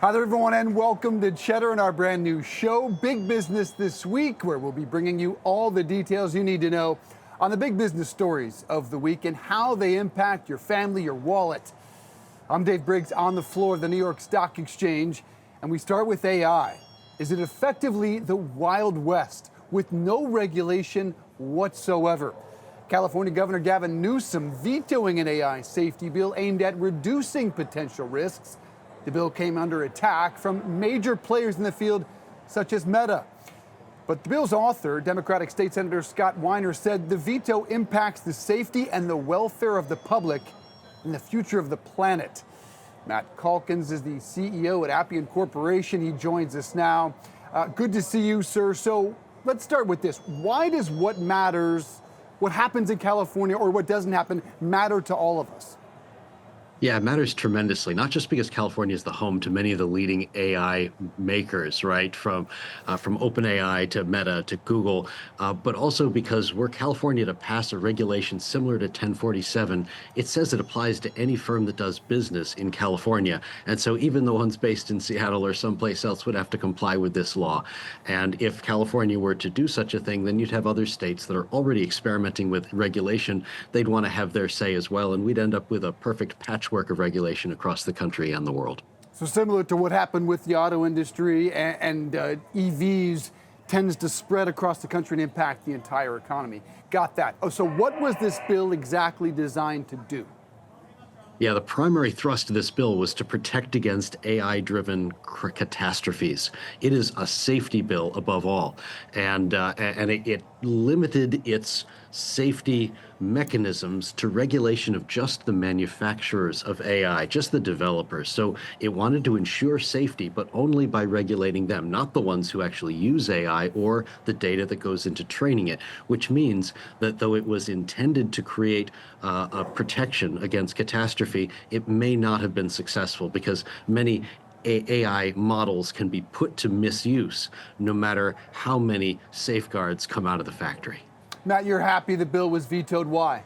Hi there, everyone, and welcome to Cheddar and our brand new show, Big Business This Week, where we'll be bringing you all the details you need to know on the big business stories of the week and how they impact your family, your wallet. I'm Dave Briggs on the floor of the New York Stock Exchange, and we start with AI. Is it effectively the Wild West with no regulation whatsoever? California Governor Gavin Newsom vetoing an AI safety bill aimed at reducing potential risks. The bill came under attack from major players in the field, such as Meta. But the bill's author, Democratic State Senator Scott Weiner, said the veto impacts the safety and the welfare of the public and the future of the planet. Matt Calkins is the CEO at Appian Corporation. He joins us now. Good to see you, sir. So let's start with this. Why does what matters, what happens in California or what doesn't happen, matter to all of us? Yeah, it matters tremendously, not just because California is the home to many of the leading AI makers, right? From OpenAI to Meta to Google, but also because were California to pass a regulation similar to 1047, it says it applies to any firm that does business in California. And so even the ones based in Seattle or someplace else would have to comply with this law. And if California were to do such a thing, then you'd have other states that are already experimenting with regulation. They'd want to have their say as well, and we'd end up with a perfect patchwork of regulation across the country and the world. So similar to what happened with the auto industry and EVs tends to spread across the country and impact the entire economy. Got that. Oh, so what was this bill exactly designed to do? Yeah, the primary thrust of this bill was to protect against AI-driven catastrophes. It is a safety bill above all, and it limited its safety mechanisms to regulation of just the manufacturers of AI, just the developers. So it wanted to ensure safety, but only by regulating them, not the ones who actually use AI or the data that goes into training it, which means that though it was intended to create a protection against catastrophe, it may not have been successful because many AI models can be put to misuse no matter how many safeguards come out of the factory. Matt, you're happy the bill was vetoed. Why?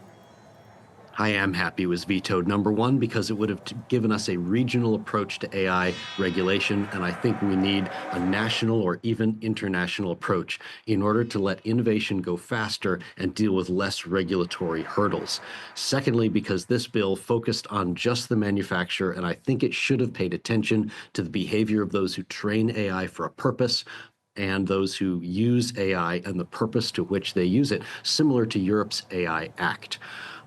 I am happy it was vetoed. Number one, because it would have given us a regional approach to AI regulation, and I think we need a national or even international approach in order to let innovation go faster and deal with less regulatory hurdles. Secondly, because this bill focused on just the manufacturer, and I think it should have paid attention to the behavior of those who train AI for a purpose, and those who use AI and the purpose to which they use it, similar to Europe's AI Act.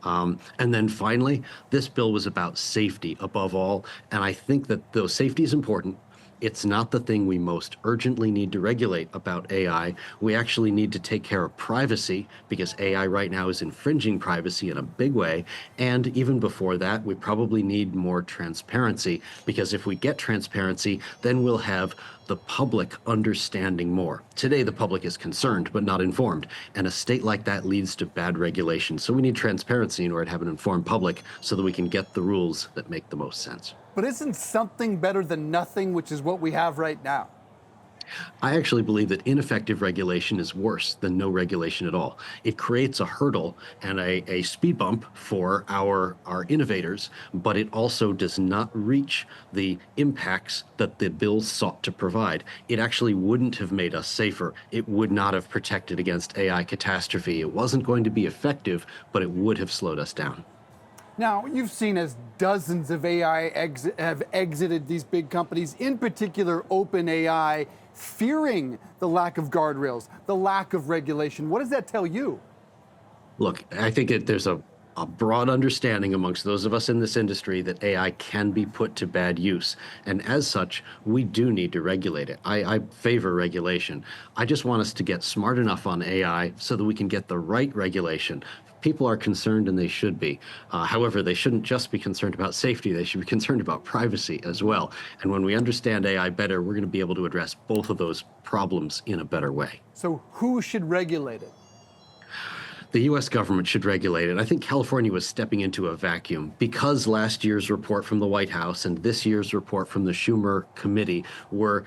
And then finally, this bill was about safety above all, and I think that though safety is important, it's not the thing we most urgently need to regulate about AI. We actually need to take care of privacy because AI right now is infringing privacy in a big way. And even before that, we probably need more transparency because if we get transparency, then we'll have the public understanding more. Today, the public is concerned but not informed, and a state like that leads to bad regulation. So we need transparency in order to have an informed public so that we can get the rules that make the most sense. But isn't something better than nothing, which is what we have right now? I actually believe that ineffective regulation is worse than no regulation at all. It creates a hurdle and a speed bump for our innovators, but it also does not reach the impacts that the bill sought to provide. It actually wouldn't have made us safer. It would not have protected against AI catastrophe. It wasn't going to be effective, but it would have slowed us down. Now, you've seen as dozens of AI have exited these big companies, in particular OpenAI, fearing the lack of guardrails, the lack of regulation. What does that tell you? Look, I think there's a broad understanding amongst those of us in this industry that AI can be put to bad use. And as such, we do need to regulate it. I favor regulation. I just want us to get smart enough on AI so that we can get the right regulation. People are concerned, and they should be. However, they shouldn't just be concerned about safety. They should be concerned about privacy as well. And when we understand AI better, we're going to be able to address both of those problems in a better way. So who should regulate it? The U.S. government should regulate it. I think California was stepping into a vacuum because last year's report from the White House and this year's report from the Schumer committee were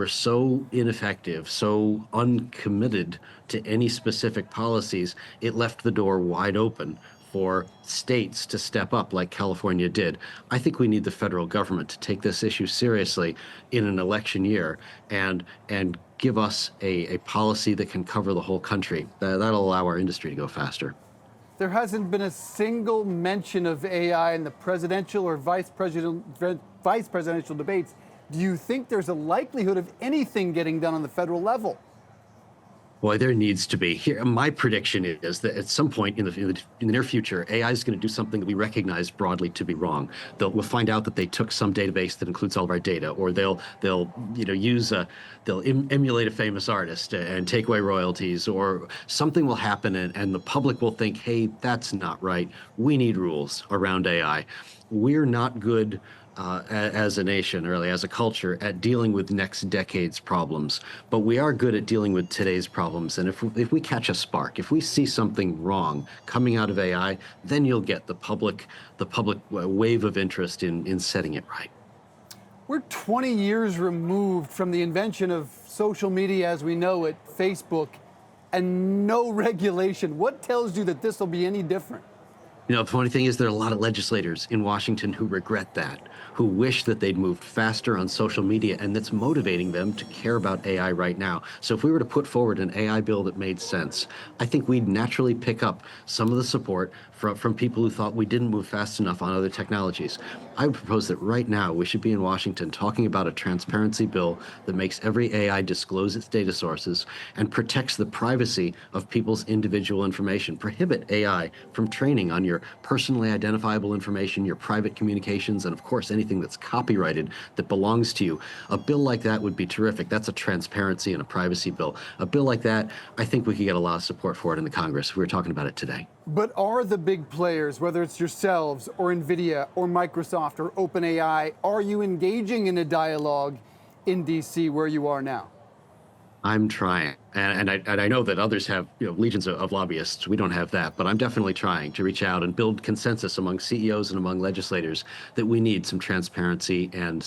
so ineffective, so uncommitted to any specific policies. It left the door wide open for states to step up like California did. I think we need the federal government to take this issue seriously in an election year and give us a policy that can cover the whole country. That'll allow our industry to go faster. There hasn't been a single mention of AI in the presidential or vice presidential debates. Do you think there's a likelihood of anything getting done on the federal level? Boy, there needs to be. Here, my prediction is that at some point in the near future, AI is going to do something that we recognize broadly to be wrong. We'll find out that they took some database that includes all of our data, or they'll emulate a famous artist and take away royalties, or something will happen, and the public will think, hey, that's not right. We need rules around AI. We're not good as a nation, or as a culture, at dealing with next decade's problems, but we are good at dealing with today's problems. And if we catch a spark, if we see something wrong coming out of AI, then you'll get the public wave of interest in setting it right. We're 20 years removed from the invention of social media as we know it, Facebook, and no regulation. What tells you that this will be any different? You know, the funny thing is there are a lot of legislators in Washington who regret that, who wish that they'd moved faster on social media, and that's motivating them to care about AI right now. So if we were to put forward an AI bill that made sense, I think we'd naturally pick up some of the support from people who thought we didn't move fast enough on other technologies. I would propose that right now we should be in Washington talking about a transparency bill that makes every AI disclose its data sources and protects the privacy of people's individual information. Prohibit AI from training on your personally identifiable information, your private communications, and of course anything that's copyrighted that belongs to you. A bill like that would be terrific. That's a transparency and a privacy bill. A bill like that, I think we could get a lot of support for it in the Congress if we were talking about it today. But are the big players, whether it's yourselves or NVIDIA or Microsoft or OpenAI, are you engaging in a dialogue in DC where you are now? I'm trying, and I know that others have legions of lobbyists. We don't have that, but I'm definitely trying to reach out and build consensus among CEOs and among legislators that we need some transparency and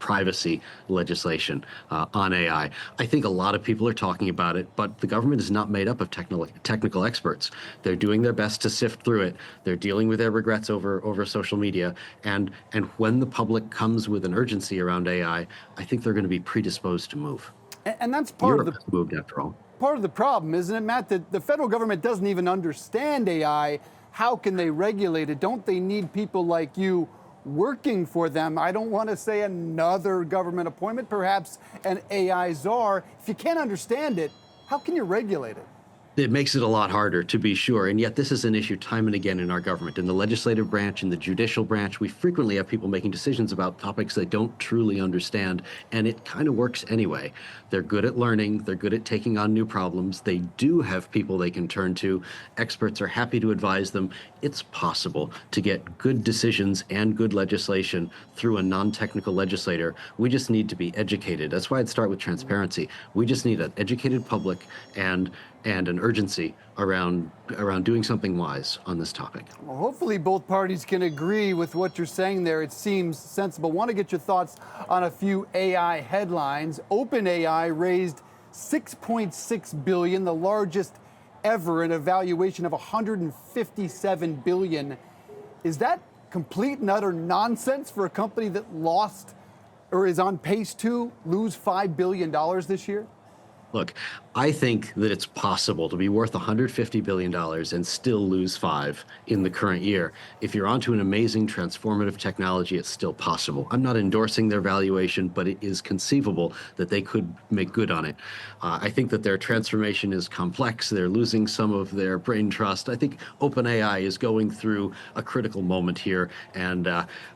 privacy legislation on AI. I think a lot of people are talking about it, but the government is not made up of technical experts. They're doing their best to sift through it. They're dealing with their regrets over social media, and when the public comes with an urgency around AI, I think they're going to be predisposed to move. And that's part of the problem, isn't it, Matt? That the federal government doesn't even understand AI. How can they regulate it? Don't they need people like you working for them? I don't want to say another government appointment, perhaps an AI czar. If you can't understand it, how can you regulate it? It makes it a lot harder, to be sure, and yet this is an issue time and again in our government. In the legislative branch, in the judicial branch, we frequently have people making decisions about topics they don't truly understand, and it kind of works anyway. They're good at learning, they're good at taking on new problems, they do have people they can turn to, experts are happy to advise them. It's possible to get good decisions and good legislation through a non-technical legislator. We just need to be educated. That's why I'd start with transparency. We just need an educated public and an urgency around doing something wise on this topic. Well, hopefully both parties can agree with what you're saying there. It seems sensible. Want to get your thoughts on a few AI headlines. OpenAI raised $6.6 billion, the largest ever, in a valuation of $157 billion. Is that complete and utter nonsense for a company that lost or is on pace to lose $5 billion this year? Look, I think that it's possible to be worth $150 billion and still lose $5 in the current year. If you're onto an amazing transformative technology, it's still possible. I'm not endorsing their valuation, but it is conceivable that they could make good on it. I think that their transformation is complex. They're losing some of their brain trust. I think OpenAI is going through a critical moment here, and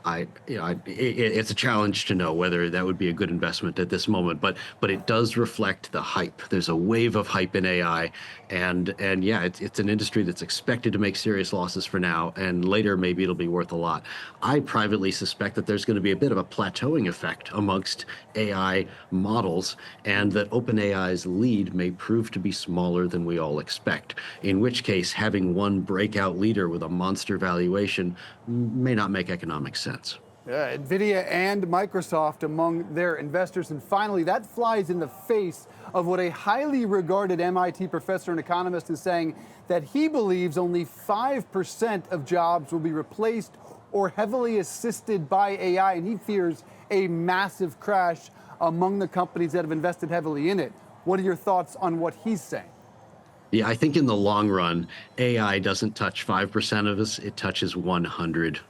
it's a challenge to know whether that would be a good investment at this moment. But it does reflect the hype. There's a wave of hype in AI, and yeah, it's an industry that's expected to make serious losses for now, and later maybe it'll be worth a lot. I privately suspect that there's going to be a bit of a plateauing effect amongst AI models, and that OpenAI's lead may prove to be smaller than we all expect, in which case having one breakout leader with a monster valuation may not make economic sense. NVIDIA and Microsoft among their investors. And finally, that flies in the face of what a highly regarded MIT professor and economist is saying, that he believes only 5% of jobs will be replaced or heavily assisted by AI. And he fears a massive crash among the companies that have invested heavily in it. What are your thoughts on what he's saying? Yeah, I think in the long run, AI doesn't touch 5% of us, it touches 100%.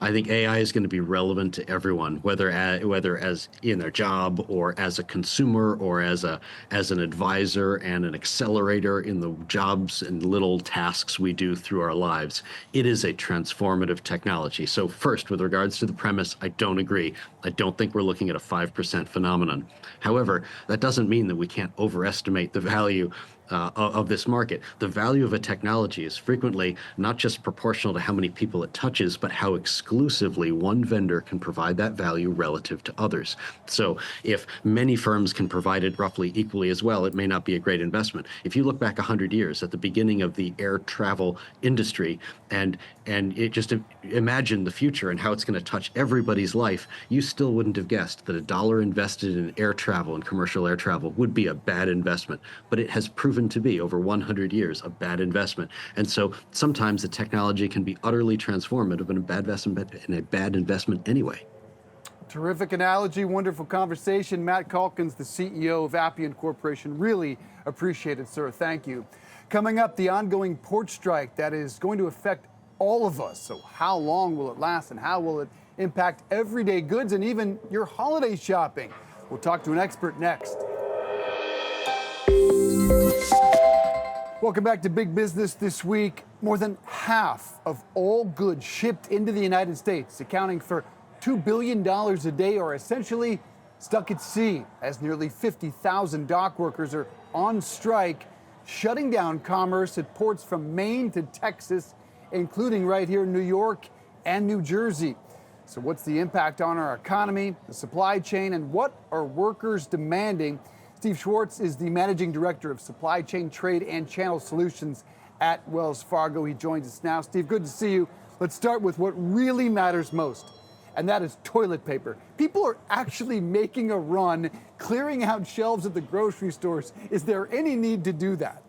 I think AI is going to be relevant to everyone, whether as in their job or as a consumer or as an advisor and an accelerator in the jobs and little tasks we do through our lives. It is a transformative technology. So first, with regards to the premise, I don't agree. I don't think we're looking at a 5% phenomenon. However, that doesn't mean that we can't overestimate the value of this market. The value of a technology is frequently not just proportional to how many people it touches, but how exclusively one vendor can provide that value relative to others. So if many firms can provide it roughly equally as well, it may not be a great investment. If you look back 100 years at the beginning of the air travel industry and it just imagine the future and how it's going to touch everybody's life, you still wouldn't have guessed that $1 invested in air travel and commercial air travel would be a bad investment. But it has proven to be over 100 years a bad investment. And so sometimes the technology can be utterly transformative and a bad investment anyway. Terrific analogy, wonderful conversation. Matt Calkins, the CEO of Appian Corporation. Really appreciate it, sir. Thank you. Coming up, the ongoing port strike that is going to affect all of us. So how long will it last and how will it impact everyday goods and even your holiday shopping? We'll talk to an expert next. Welcome back to Big Business This Week. More than half of all goods shipped into the United States, accounting for $2 billion a day, are essentially stuck at sea, as nearly 50,000 dock workers are on strike, shutting down commerce at ports from Maine to Texas, including right here in New York and New Jersey. So what's the impact on our economy, the supply chain, and what are workers demanding? Steve Schwartz is the Managing Director of Supply Chain Trade and Channel Solutions at Wells Fargo. He joins us now. Steve, good to see you. Let's start with what really matters most, and that is toilet paper. People are actually making a run, clearing out shelves at the grocery stores. Is there any need to do that?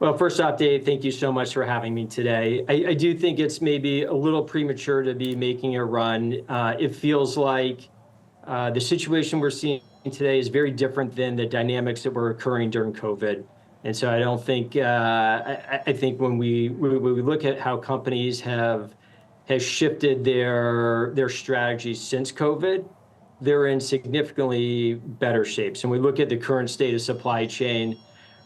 Well, first off, Dave, thank you so much for having me today. I do think it's maybe a little premature to be making a run. It feels like the situation we're seeing today is very different than the dynamics that were occurring during COVID. And so I don't think, I think when we look at how companies have shifted their strategies since COVID, they're in significantly better shape. So when we look at the current state of supply chain,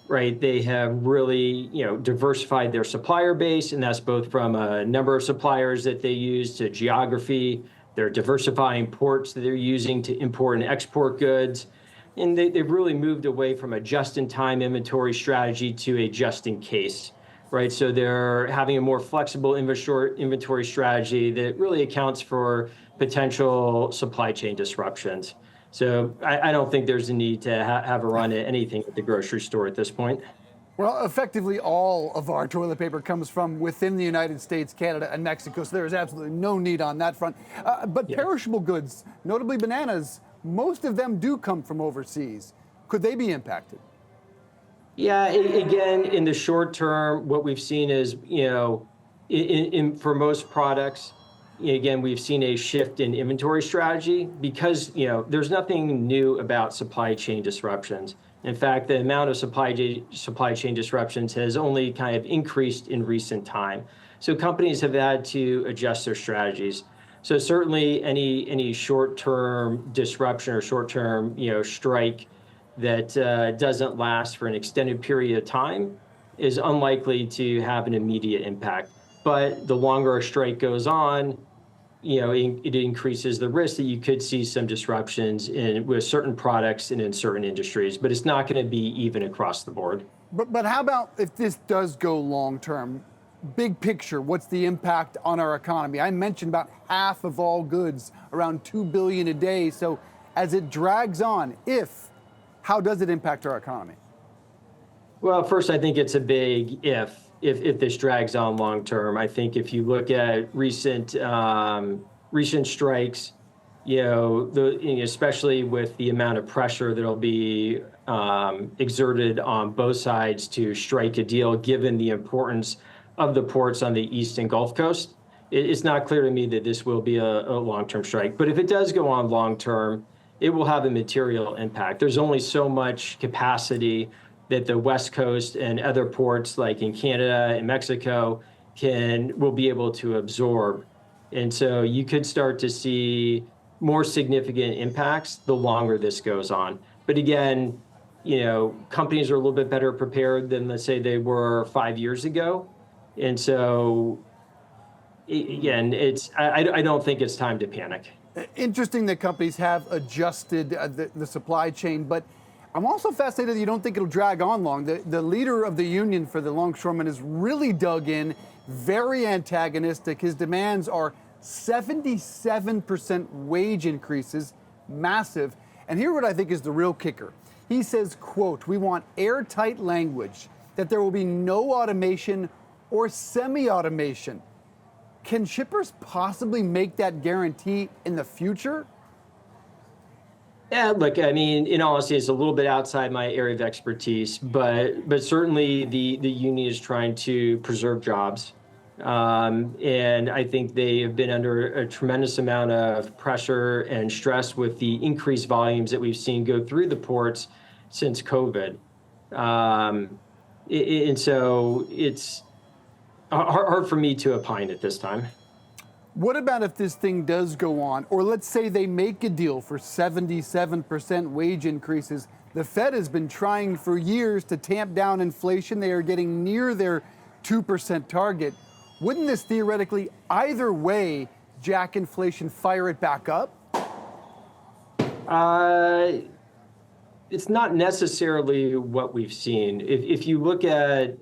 right, they have really, diversified their supplier base, and that's both from a number of suppliers that they use to geography. They're diversifying ports that they're using to import and export goods. And they've really moved away from a just-in-time inventory strategy to a just-in-case, right? So they're having a more flexible inventory strategy that really accounts for potential supply chain disruptions. So I don't think there's a need to have a run at anything at the grocery store at this point. Well, effectively all of our toilet paper comes from within the United States, Canada, and Mexico, so there is absolutely no need on that front. But perishable goods, notably bananas, most of them do come from overseas. Could they be impacted? Yeah, again, in the short term, what we've seen is, for most products, again, we've seen a shift in inventory strategy because, there's nothing new about supply chain disruptions. In fact, the amount of supply chain disruptions has only kind of increased in recent time. So companies have had to adjust their strategies. So certainly any short-term disruption or short-term, strike that doesn't last for an extended period of time is unlikely to have an immediate impact. But the longer a strike goes on, it increases the risk that you could see some disruptions with certain products and in certain industries, but it's not going to be even across the board. But how about if this does go long term? Big picture, what's the impact on our economy? I mentioned about half of all goods, around $2 billion a day. So as it drags on, how does it impact our economy? Well, first, I think it's a big if. if this drags on long term. I think if you look at recent strikes, especially with the amount of pressure that'll be exerted on both sides to strike a deal, given the importance of the ports on the East and Gulf Coast, it's not clear to me that this will be a long-term strike. But if it does go on long-term, it will have a material impact. There's only so much capacity that the West Coast and other ports, like in Canada and Mexico, will be able to absorb. And so you could start to see more significant impacts the longer this goes on. But again, companies are a little bit better prepared than, let's say, they were 5 years ago. And so, again, I don't think it's time to panic. Interesting that companies have adjusted the supply chain, but I'm also fascinated that you don't think it'll drag on long. The leader of the union for the longshoremen is really dug in, very antagonistic. His demands are 77% wage increases, massive. And here what I think is the real kicker. He says, quote, "We want airtight language, that there will be no automation or semi-automation." Can shippers possibly make that guarantee in the future? Yeah, look, I mean, in all honesty, it's a little bit outside my area of expertise, but certainly the union is trying to preserve jobs. And I think they have been under a tremendous amount of pressure and stress with the increased volumes that we've seen go through the ports since COVID. And so it's hard for me to opine at this time. What about if this thing does go on, or let's say they make a deal for 77% wage increases? The Fed has been trying for years to tamp down inflation. They are getting near their 2% target. Wouldn't this theoretically, either way, jack inflation, fire it back up? It's not necessarily what we've seen. If you look at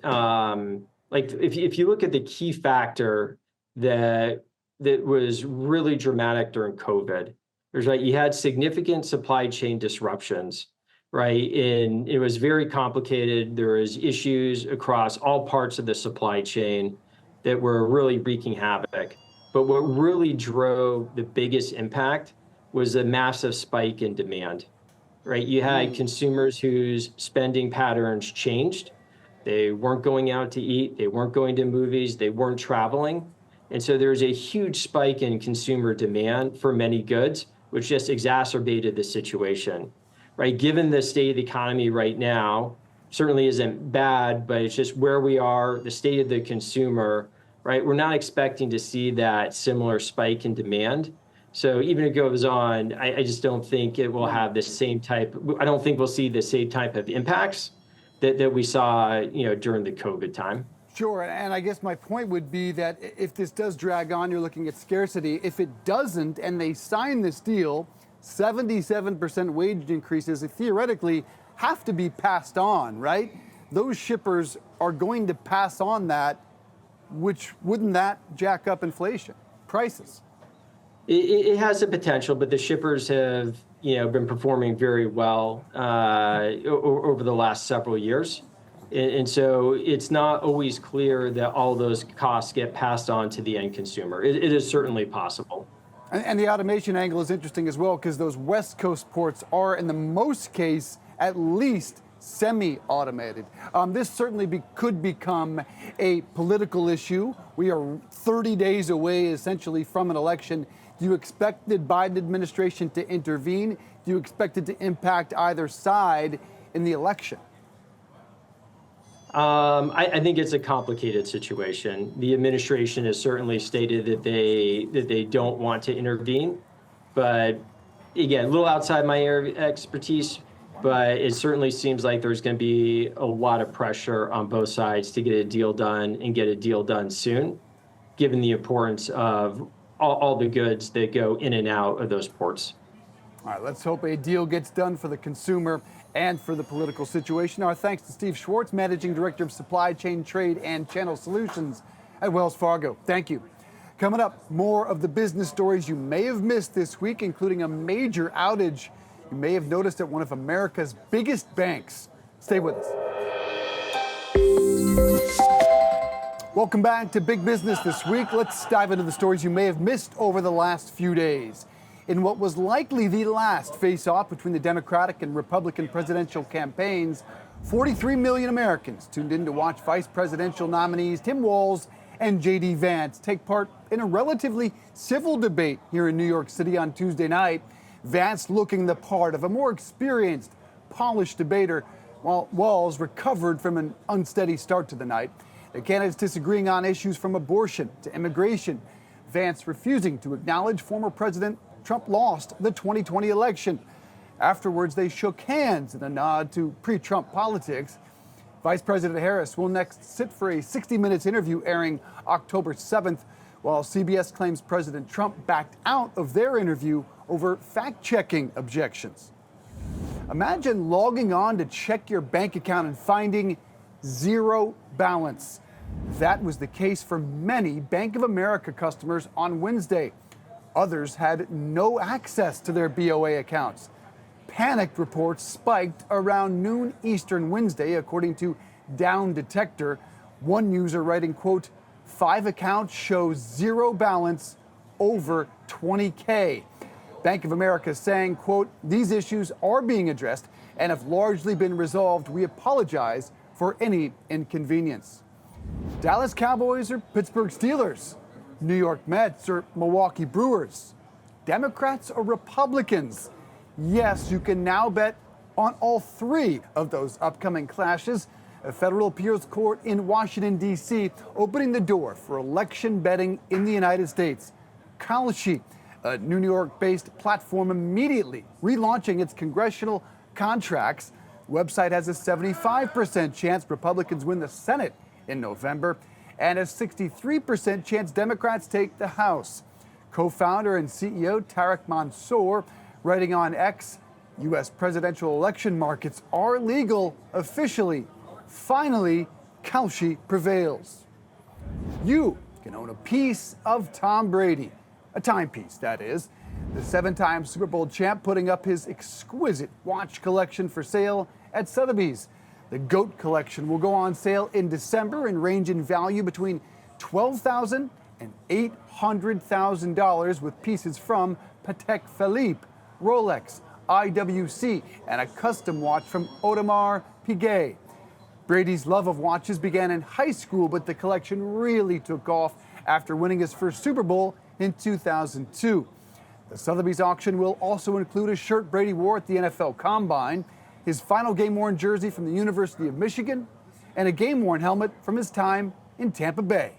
if you look at the key factor that was really dramatic during COVID, you had significant supply chain disruptions, right? And it was very complicated. There was issues across all parts of the supply chain that were really wreaking havoc. But what really drove the biggest impact was a massive spike in demand, right? You had consumers whose spending patterns changed. They weren't going out to eat. They weren't going to movies. They weren't traveling. And so there's a huge spike in consumer demand for many goods, which just exacerbated the situation, right? Given the state of the economy right now, certainly isn't bad, but it's just where we are, the state of the consumer, right? We're not expecting to see that similar spike in demand. So even if it goes on, I just don't think it will have the same type. I don't think we'll see the same type of impacts that we saw, during the COVID time. Sure, and I guess my point would be that if this does drag on, you're looking at scarcity. If it doesn't, and they sign this deal, 77% wage increases theoretically have to be passed on, right? Those shippers are going to pass on that, which wouldn't that jack up inflation, prices? It has the potential, but the shippers have, been performing very well over the last several years. And so it's not always clear that all those costs get passed on to the end consumer. It is certainly possible. And the automation angle is interesting as well, because those West Coast ports are, in the most case, at least semi-automated. This certainly could become a political issue. We are 30 days away, essentially, from an election. Do you expect the Biden administration to intervene? Do you expect it to impact either side in the election? I think it's a complicated situation. The administration has certainly stated that they don't want to intervene, but again, a little outside my area of expertise. But it certainly seems like there's going to be a lot of pressure on both sides to get a deal done and get a deal done soon, given the importance of all the goods that go in and out of those ports. All right, let's hope a deal gets done for the consumer and for the political situation. Our thanks to Steve Schwartz, Managing Director of Supply Chain Trade and Channel Solutions at Wells Fargo. Thank you. Coming up, more of the business stories you may have missed this week, including a major outage you may have noticed at one of America's biggest banks. Stay with us. Welcome back to Big Business This Week. Let's dive into the stories you may have missed over the last few days. In what was likely the last face-off between the Democratic and Republican presidential campaigns, 43 million Americans tuned in to watch vice presidential nominees Tim Walz and J.D. Vance take part in a relatively civil debate here in New York City on Tuesday night. Vance looking the part of a more experienced, polished debater, while Walz recovered from an unsteady start to the night. The candidates disagreeing on issues from abortion to immigration. Vance refusing to acknowledge former President Trump lost the 2020 election. Afterwards, they shook hands in a nod to pre-Trump politics. Vice President Harris will next sit for a 60 Minutes interview airing October 7th, while CBS claims President Trump backed out of their interview over fact-checking objections. Imagine logging on to check your bank account and finding zero balance. That was the case for many Bank of America customers on Wednesday. Others had no access to their BOA accounts. Panicked reports spiked around noon Eastern Wednesday, according to Down Detector. One user writing, quote, 5 accounts show zero balance, over 20K. Bank of America saying, quote, these issues are being addressed and have largely been resolved. We apologize for any inconvenience. Dallas Cowboys or Pittsburgh Steelers? New York Mets or Milwaukee Brewers? Democrats or Republicans? Yes, you can now bet on all 3 of those upcoming clashes. A federal appeals court in Washington, D.C., opening the door for election betting in the United States. Kalshi, a New York-based platform, immediately relaunching its congressional contracts. The website has a 75% chance Republicans win the Senate in November and a 63% chance Democrats take the House. Co-founder and CEO Tarek Mansour writing on X, U.S. presidential election markets are legal officially. Finally, Kalshi prevails. You can own a piece of Tom Brady, a timepiece, that is. The 7-time Super Bowl champ putting up his exquisite watch collection for sale at Sotheby's. The GOAT collection will go on sale in December and range in value between $12,000 and $800,000, with pieces from Patek Philippe, Rolex, IWC, and a custom watch from Audemars Piguet. Brady's love of watches began in high school, but the collection really took off after winning his first Super Bowl in 2002. The Sotheby's auction will also include a shirt Brady wore at the NFL Combine, his final game-worn jersey from the University of Michigan, and a game-worn helmet from his time in Tampa Bay.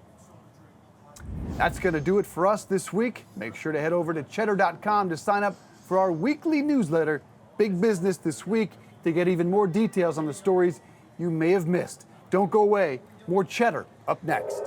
That's going to do it for us this week. Make sure to head over to Cheddar.com to sign up for our weekly newsletter, Big Business This Week, to get even more details on the stories you may have missed. Don't go away. More Cheddar up next.